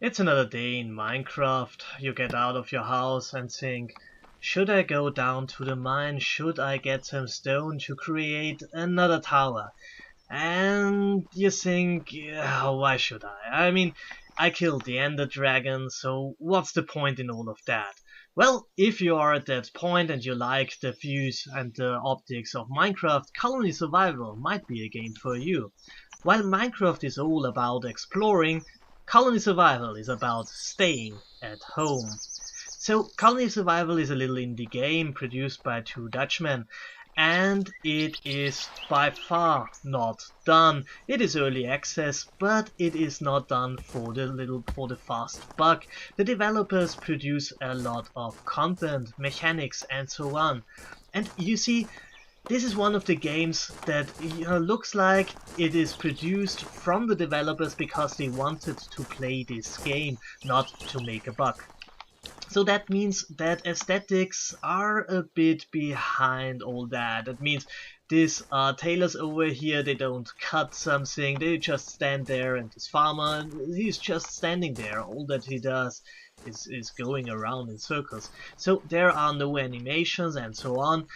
It's another day in Minecraft. You get out of your house and think, should I go down to the mine? Should I get some stone to create another tower? And you think, yeah, why should I? I mean, I killed the Ender Dragon, so what's the point in all of that? Well, if you are at that point and you like the views and the optics of Minecraft, Colony Survival might be a game for you. While Minecraft is all about exploring, Colony Survival is about staying at home. So Colony Survival is a little indie game produced by two Dutchmen, and it is by far not done. It is early access, but it is not done for the fast buck. The developers produce a lot of content, mechanics, and so on. And you see, this is one of the games that looks like it is produced from the developers because they wanted to play this game, not to make a buck. So that means that aesthetics are a bit behind all that. That means these tailors over here, they don't cut something, they just stand there, and this farmer, he's just standing there. All that he does is going around in circles. So there are no animations and so on.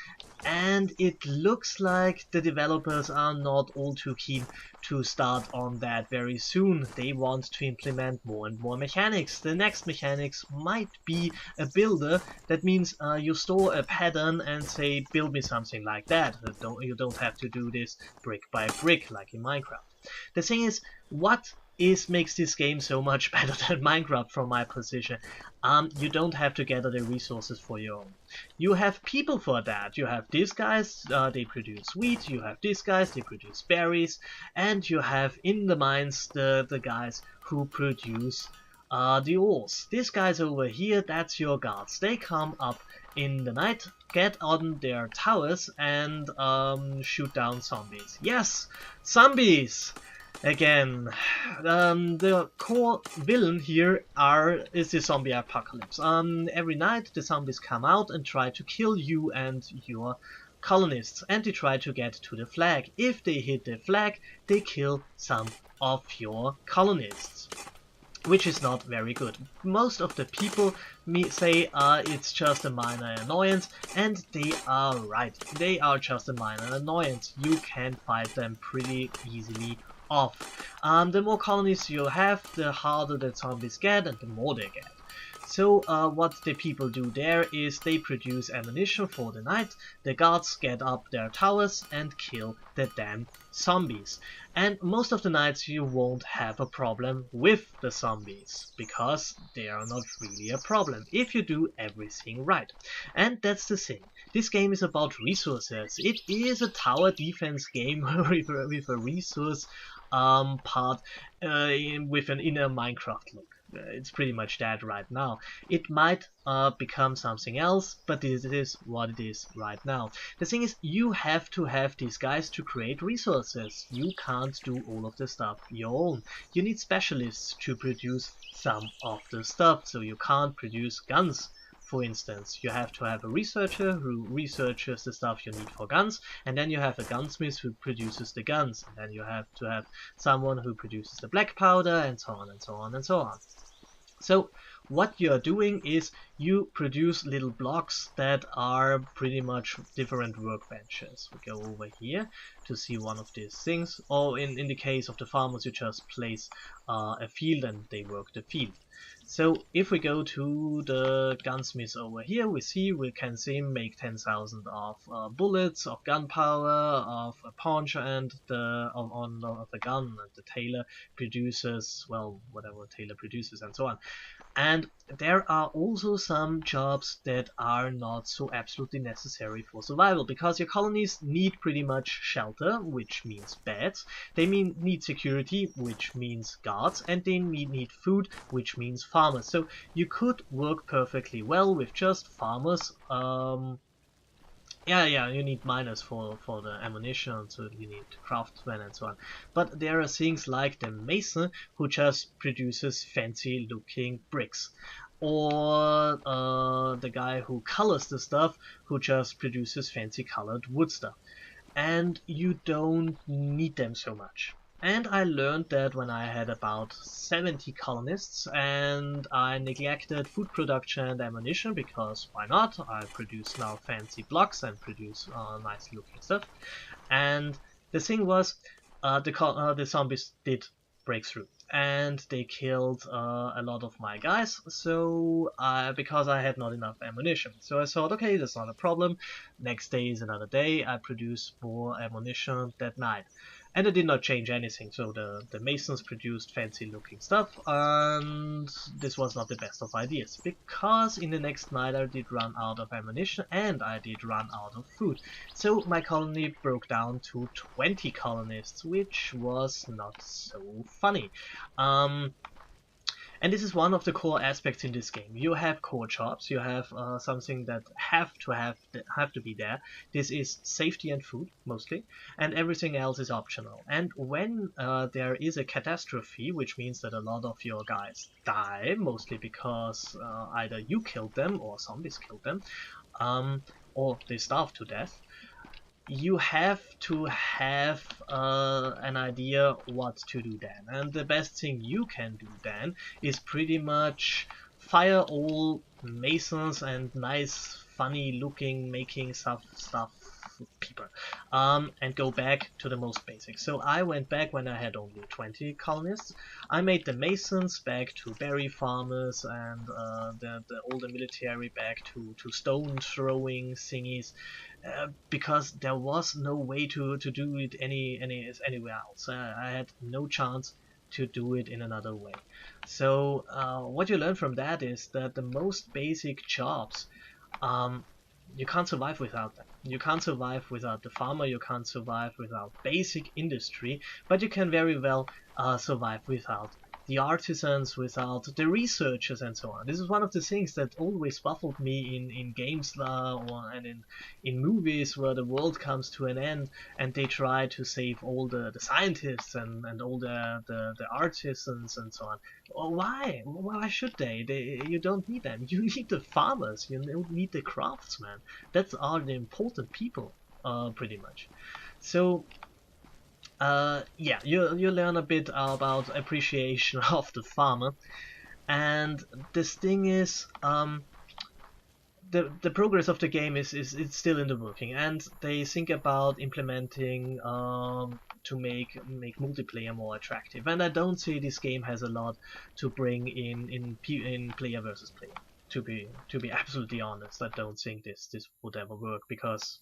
And it looks like the developers are not all too keen to start on that very soon. They want to implement more and more mechanics. The next mechanics might be a builder. That means you store a pattern and say, build me something like that. You don't have to do this brick by brick like in Minecraft. The thing is, what makes this game so much better than Minecraft from my position? You don't have to gather the resources for your own. You have people for that. You have these guys, they produce wheat. You have these guys, they produce berries. And you have in the mines the guys who produce the ores. These guys over here, that's your guards. They come up in the night, get on their towers, and shoot down zombies. Yes, zombies! Again, the core villain here is the zombie apocalypse. Every night the zombies come out and try to kill you and your colonists, and they try to get to the flag. If they hit the flag, they kill some of your colonists, which is not very good. Most of the people say it's just a minor annoyance, and they are right. They are just a minor annoyance. You can fight them pretty easily off. The more colonies you have, the harder the zombies get and the more they get. So what the people do there is they produce ammunition for the night, the guards get up their towers and kill the damn zombies. And most of the nights you won't have a problem with the zombies, because they are not really a problem if you do everything right. And that's the thing. This game is about resources. It is a tower defense game with a resource part with an inner Minecraft look. It's pretty much that right now. It might become something else, but this is what it is right now. The thing is, you have to have these guys to create resources. You can't do all of the stuff your own. You need specialists to produce some of the stuff, so you can't produce guns. For instance, you have to have a researcher who researches the stuff you need for guns, and then you have a gunsmith who produces the guns, and then you have to have someone who produces the black powder, and so on and so on and so on. So what you're doing is you produce little blocks that are pretty much different workbenches. We go over here to see one of these things, or in the case of the farmers, you just place a field and they work the field. So if we go to the gunsmith over here, we can see him make 10,000 of bullets, of gunpowder, of a punch, and of the gun, and the tailor produces, well, whatever tailor produces, and so on. And there are also some jobs that are not so absolutely necessary for survival, because your colonies need pretty much shelter, which means beds, they need security, which means guards, and they need food, which means farmers. So you could work perfectly well with just farmers. Yeah, you need miners for the ammunition, so you need craftsmen and so on. But there are things like the mason, who just produces fancy looking bricks. Or the guy who colors the stuff, who just produces fancy colored wood stuff. And you don't need them so much. And I learned that when I had about 70 colonists and I neglected food production and ammunition because why not? I produce now fancy blocks and produce nice looking stuff. And the thing was, the zombies did break through, and they killed a lot of my guys. So because I had not enough ammunition, so I thought, okay, that's not a problem. Next day is another day. I produce more ammunition that night. And it did not change anything, so the masons produced fancy looking stuff, and this was not the best of ideas, because in the next night I did run out of ammunition and I did run out of food. So my colony broke down to 20 colonists, which was not so funny. Um, and this is one of the core aspects in this game. You have core jobs, you have something that have to be there. This is safety and food mostly, and everything else is optional. And when there is a catastrophe, which means that a lot of your guys die, mostly because either you killed them or zombies killed them, or they starve to death, you have to have an idea what to do then. And the best thing you can do then is pretty much fire all masons and nice, funny looking, making stuff people, and go back to the most basic. So I went back when I had only 20 colonists. I made the masons back to berry farmers and all the military back to stone throwing thingies. Because there was no way to do it anywhere else. I had no chance to do it in another way. So what you learn from that is that the most basic jobs, um, you can't survive without them. You can't survive without the farmer, you can't survive without basic industry, but you can very well survive without the artisans, without the researchers and so on. This is one of the things that always baffled me in games and in movies where the world comes to an end and they try to save all the scientists and all the artisans and so on. Well, why? Why should they? You don't need them. You need the farmers. You don't need the craftsmen. That's are the important people, pretty much. So yeah, you learn a bit about appreciation of the farmer, and this thing is, the progress of the game is it's still in the working, and they think about implementing to make multiplayer more attractive. And I don't see this game has a lot to bring in player versus player. To be absolutely honest, I don't think this would ever work, because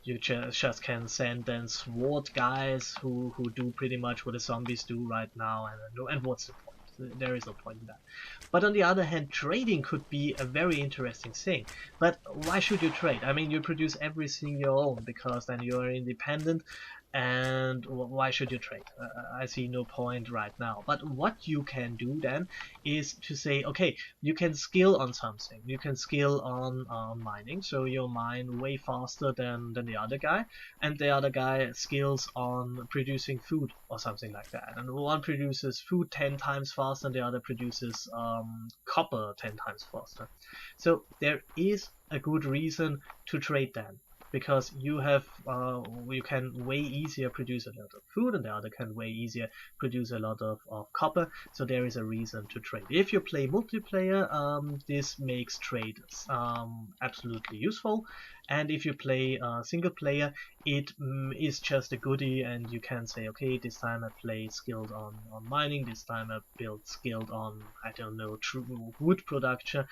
you just can send then SWAT guys who do pretty much what the zombies do right now, and what's the point? There is no point in that. But on the other hand, trading could be a very interesting thing. But why should you trade? I mean, you produce everything your own, because then you are independent, and why should you trade? I see no point right now. But what you can do then is to say, okay, you can skill on something. You can skill on mining, so you mine way faster than the other guy, and the other guy skills on producing food or something like that. And one produces food 10 times faster, and the other produces copper 10 times faster. So there is a good reason to trade then, because you can way easier produce a lot of food, and the other can way easier produce a lot of copper. So there is a reason to trade. If you play multiplayer, this makes trade absolutely useful, and if you play single player, it is just a goodie, and you can say, okay, this time I play skilled on mining, this time I build skilled on, I don't know, true wood production,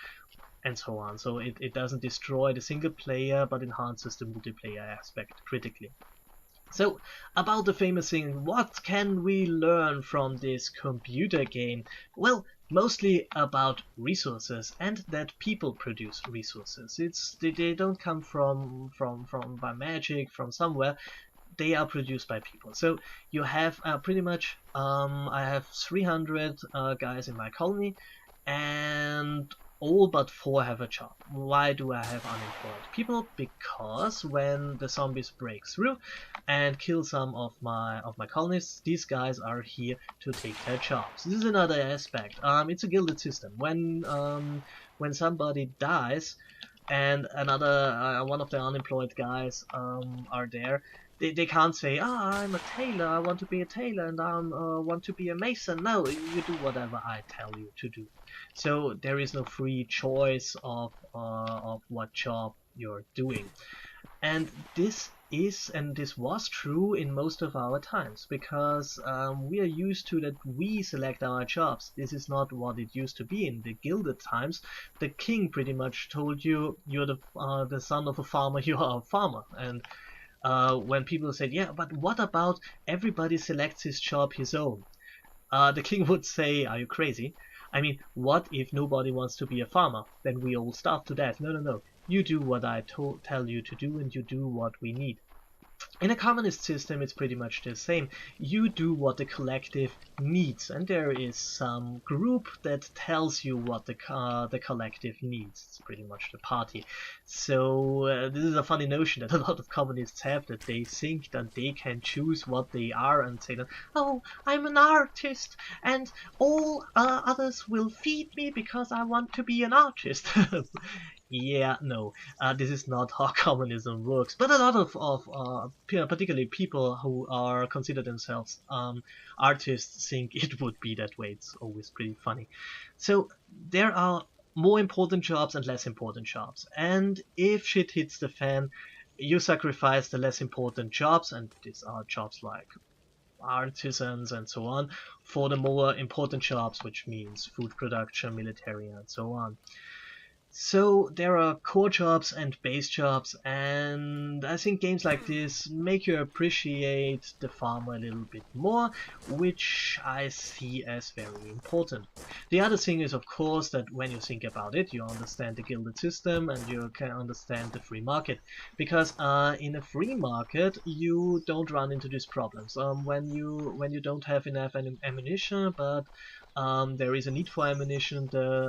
and so on. So it doesn't destroy the single player, but enhances the multiplayer aspect critically. So, about the famous thing, what can we learn from this computer game? Well, mostly about resources, and that people produce resources. They don't come from by magic from somewhere. They are produced by people. So you have pretty much I have 300 guys in my colony, and all but 4 have a job. Why do I have unemployed people? Because when the zombies break through and kill some of my colonists, these guys are here to take their jobs. This is another aspect. It's a gilded system. When somebody dies and another one of the unemployed guys are there, They can't say, ah, I'm a tailor, I want to be a tailor, and I want to be a mason. No, you do whatever I tell you to do. So there is no free choice of what job you're doing. And this was true in most of our times, because we are used to that we select our jobs. This is not what it used to be in the Gilded times. The king pretty much told you, you're the son of a farmer, you are a farmer. And when people said, yeah, but what about everybody selects his job his own? The king would say, are you crazy? I mean, what if nobody wants to be a farmer? Then we all starve to death. No, no, no. You do what I tell you to do, and you do what we need. In a communist system, it's pretty much the same. You do what the collective needs, and there is some group that tells you what the collective needs. It's pretty much the party. So this is a funny notion that a lot of communists have, that they think that they can choose what they are and say that, oh, I'm an artist, and all others will feed me because I want to be an artist. Yeah, no, this is not how communism works. But a lot of particularly people who are consider themselves artists think it would be that way. It's always pretty funny. So there are more important jobs and less important jobs. And if shit hits the fan, you sacrifice the less important jobs, and these are jobs like artisans and so on, for the more important jobs, which means food production, military, and so on. So there are core jobs and base jobs, and I think games like this make you appreciate the farmer a little bit more, which I see as very important. The other thing is, of course, that when you think about it, you understand the gilded system and you can understand the free market, because in a free market you don't run into these problems. When you don't have enough ammunition, but there is a need for ammunition,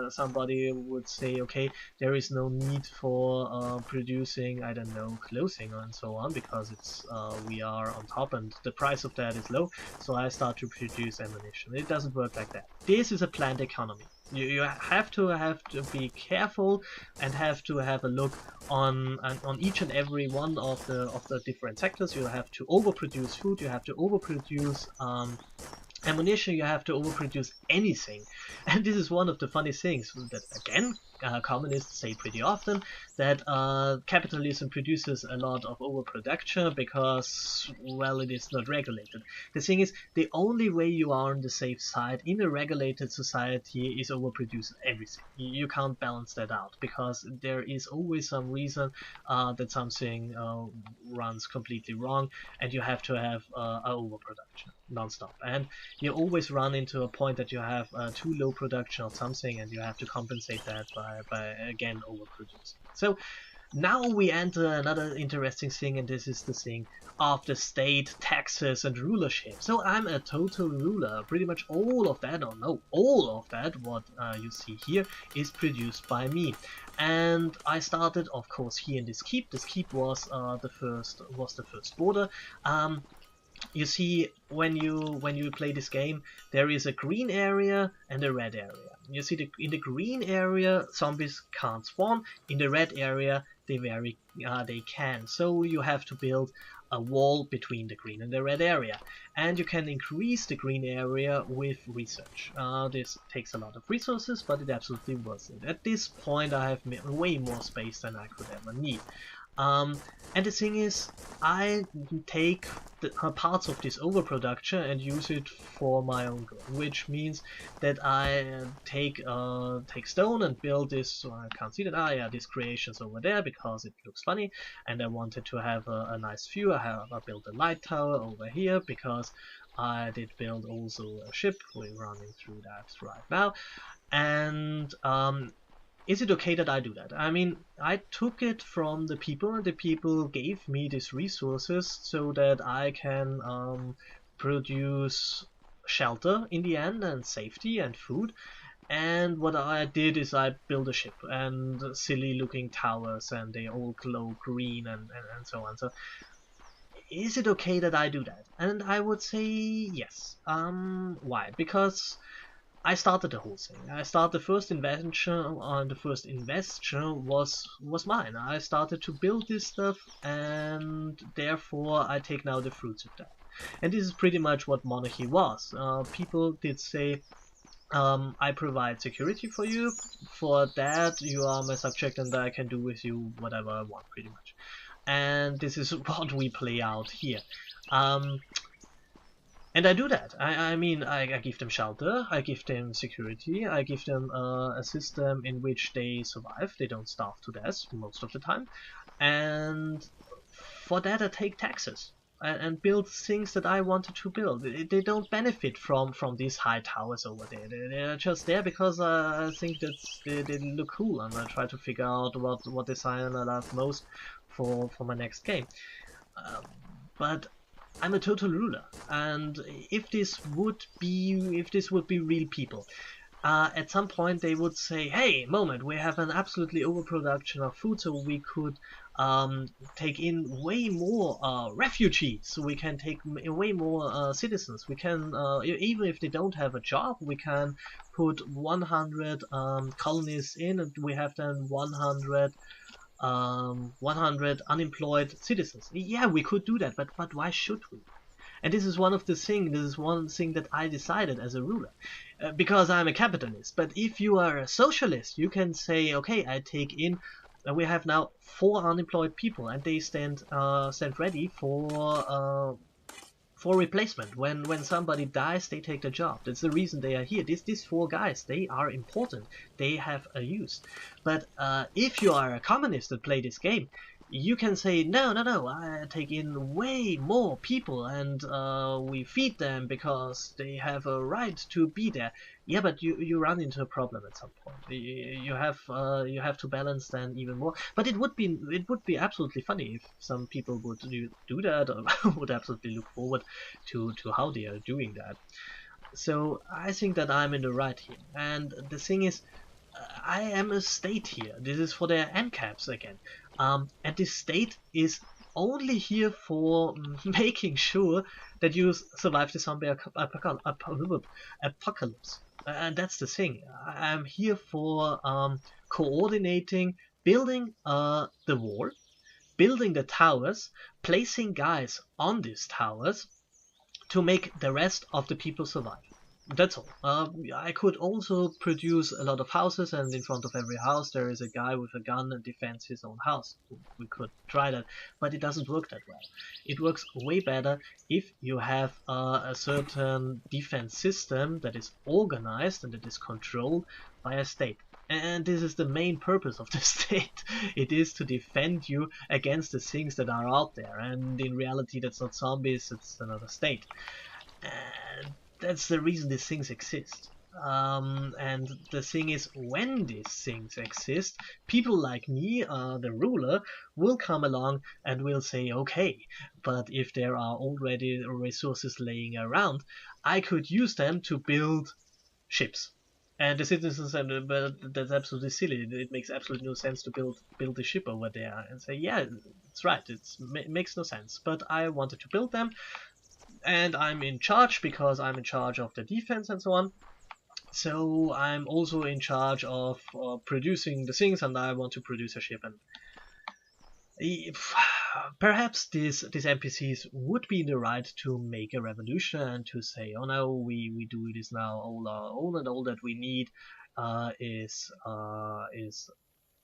somebody would say, okay, there is no need for producing, I don't know, clothing and so on, because it's we are on top and the price of that is low, so I start to produce ammunition. It doesn't work like that. This is a planned economy. You have to be careful and have to have a look on each and every one of the different sectors. You have to overproduce food, you have to overproduce ammunition, you have to overproduce anything. And this is one of the funny things that, again, communists say pretty often, that capitalism produces a lot of overproduction because, well, it is not regulated. The thing is, the only way you are on the safe side in a regulated society is overproduce everything. You can't balance that out, because there is always some reason that something runs completely wrong, and you have to have overproduction non-stop. And you always run into a point that you have too low production of something, and you have to compensate that by again overproducing. So now we enter another interesting thing, and this is the thing of the state, taxes, and rulership. So I'm a total ruler. Pretty much all of that, or no, all of that, what you see here, is produced by me. And I started, of course, here in this keep. This keep was the first border. You see, when you play this game, there is a green area and a red area. You see, in the green area, zombies can't spawn. In the red area, they can. So you have to build a wall between the green and the red area, and you can increase the green area with research. This takes a lot of resources, but it absolutely worth it. At this point, I have way more space than I could ever need. And the thing is, I take parts of this overproduction and use it for my own good, which means that I take stone and build this. So I can't see that. Ah, yeah, this creation's over there because it looks funny, and I wanted to have a nice view. I built a light tower over here because I did build also a ship. We're running through that right now, and is it okay that I do that? I mean, I took it from the people, and the people gave me these resources so that I can produce shelter in the end, and safety and food. And what I did is I built a ship and silly looking towers, and they all glow green and so on. So is it okay that I do that? And I would say yes. Why? Because I started the whole thing. I started the first invention, the first investion was mine. I started to build this stuff, and therefore I take now the fruits of that. And this is pretty much what monarchy was. People did say, I provide security for you. For that, you are my subject, and I can do with you whatever I want, pretty much. And this is what we play out here. And I do that. I mean, I give them shelter, I give them security, I give them a system in which they survive, they don't starve to death most of the time. And for that I take taxes and build things that I wanted to build. They don't benefit from these high towers over there. They're just there because I think that they look cool, and I try to figure out what design I love most for my next game. But I'm a total ruler, and if this would be real people, at some point they would say, "Hey, moment, we have an absolutely overproduction of food, so we could take in way more refugees. So we can take way more citizens. We can even if they don't have a job, we can put 100 colonies in, and we have then 100 unemployed citizens. Yeah, we could do that, but why should we? And this is one thing that I decided as a ruler, because I'm a capitalist. But if you are a socialist, you can say, okay, I take in. We have now 4 unemployed people, and they stand ready for replacement. When somebody dies, they take the job. That's the reason they are here. These 4 guys, they are important. They have a use. But if you are a communist that play this game, you can say, no, I take in way more people, and we feed them because they have a right to be there. Yeah, but you run into a problem at some point. You have to balance then even more. But it would be absolutely funny if some people would do that, or would absolutely look forward to how they are doing that. So I think that I'm in the right here. And the thing is, I am a state here. This is for their NCAPs again. And this state is only here for making sure that you survive the zombie apocalypse. And that's the thing. I'm here for coordinating, building the wall, building the towers, placing guys on these towers to make the rest of the people survive. That's all. I could also produce a lot of houses, and in front of every house there is a guy with a gun and defends his own house. We could try that, but it doesn't work that well. It works way better if you have a certain defense system that is organized and that is controlled by a state. And this is the main purpose of the state. It is to defend you against the things that are out there, and in reality that's not zombies, it's another state. And that's the reason these things exist. And the thing is, when these things exist, people like me, the ruler, will come along and will say, okay, but if there are already resources laying around, I could use them to build ships. And the citizens said, but that's absolutely silly. It makes absolutely no sense to build a ship over there. And say, yeah, it's right. It makes no sense. But I wanted to build them, and I'm in charge because I'm in charge of the defense and so on. So I'm also in charge of producing the things, and I want to produce a ship. And perhaps these NPCs would be in the right to make a revolution and to say, oh no, we do this now all our own, and all that we need is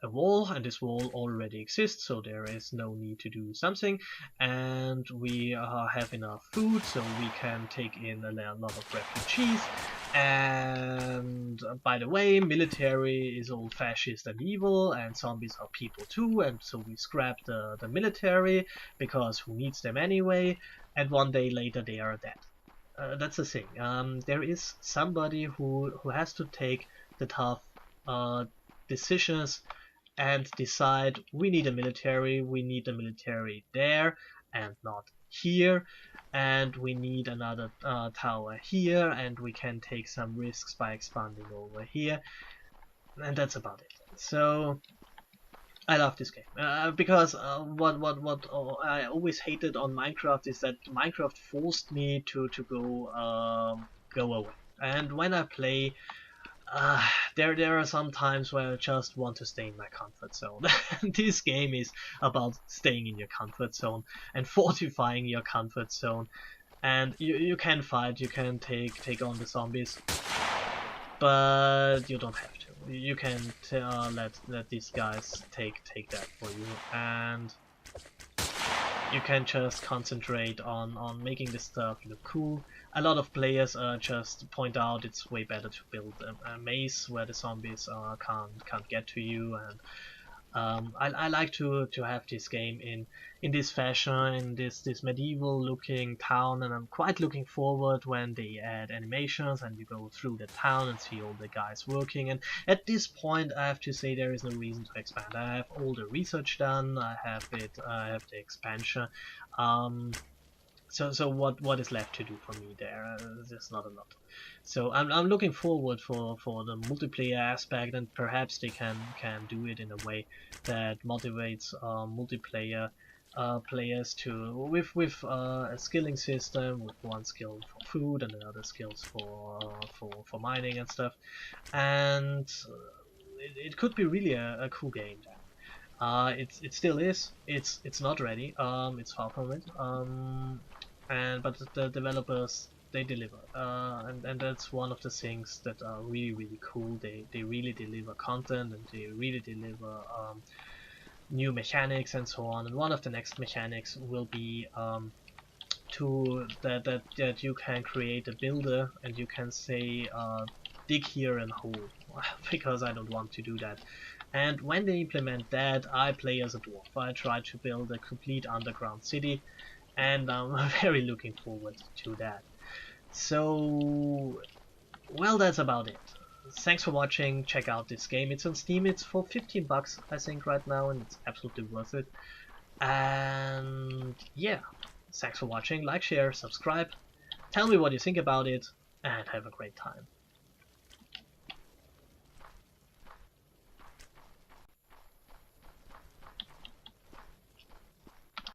a wall, and this wall already exists, so there is no need to do something, and we have enough food, so we can take in a lot of refugees. And by the way, military is all fascist and evil, and zombies are people too, and so we scrap the military because who needs them anyway, and one day later they are dead. That's the thing. There is somebody who has to take the tough decisions and decide, we need a military, there and not here, and we need another tower here, and we can take some risks by expanding over here, and that's about it. So I love this game because what I always hated on Minecraft is that Minecraft forced me to go away. And when I play there are some times where I just want to stay in my comfort zone. This game is about staying in your comfort zone and fortifying your comfort zone. And you can fight, you can take on the zombies, but you don't have to. You can let these guys take that for you, and you can just concentrate on making this stuff look cool. A lot of players just point out it's way better to build a maze where the zombies can't get to you, and I like to have this game in this fashion, in this medieval looking town, and I'm quite looking forward when they add animations and you go through the town and see all the guys working. And at this point I have to say there is no reason to expand. I have all the research done, I have the expansion. So what is left to do for me there? There's not a lot. So I'm looking forward for the multiplayer aspect, and perhaps they can do it in a way that motivates multiplayer players to with a skilling system, with one skill for food and another skills for mining and stuff, and it could be really a cool game then. It still is. It's not ready. It's far from it. But the developers, they deliver. And that's one of the things that are really cool. They really deliver content, and they really deliver new mechanics and so on. And one of the next mechanics will be that you can create a builder, and you can say dig here and hole, because I don't want to do that. And when they implement that, I play as a dwarf. I try to build a complete underground city, and I'm very looking forward to that. So, well, that's about it. Thanks for watching. Check out this game. It's on Steam. It's for 15 bucks, I think, right now, and it's absolutely worth it. And yeah, thanks for watching. Like, share, subscribe. Tell me what you think about it, and have a great time.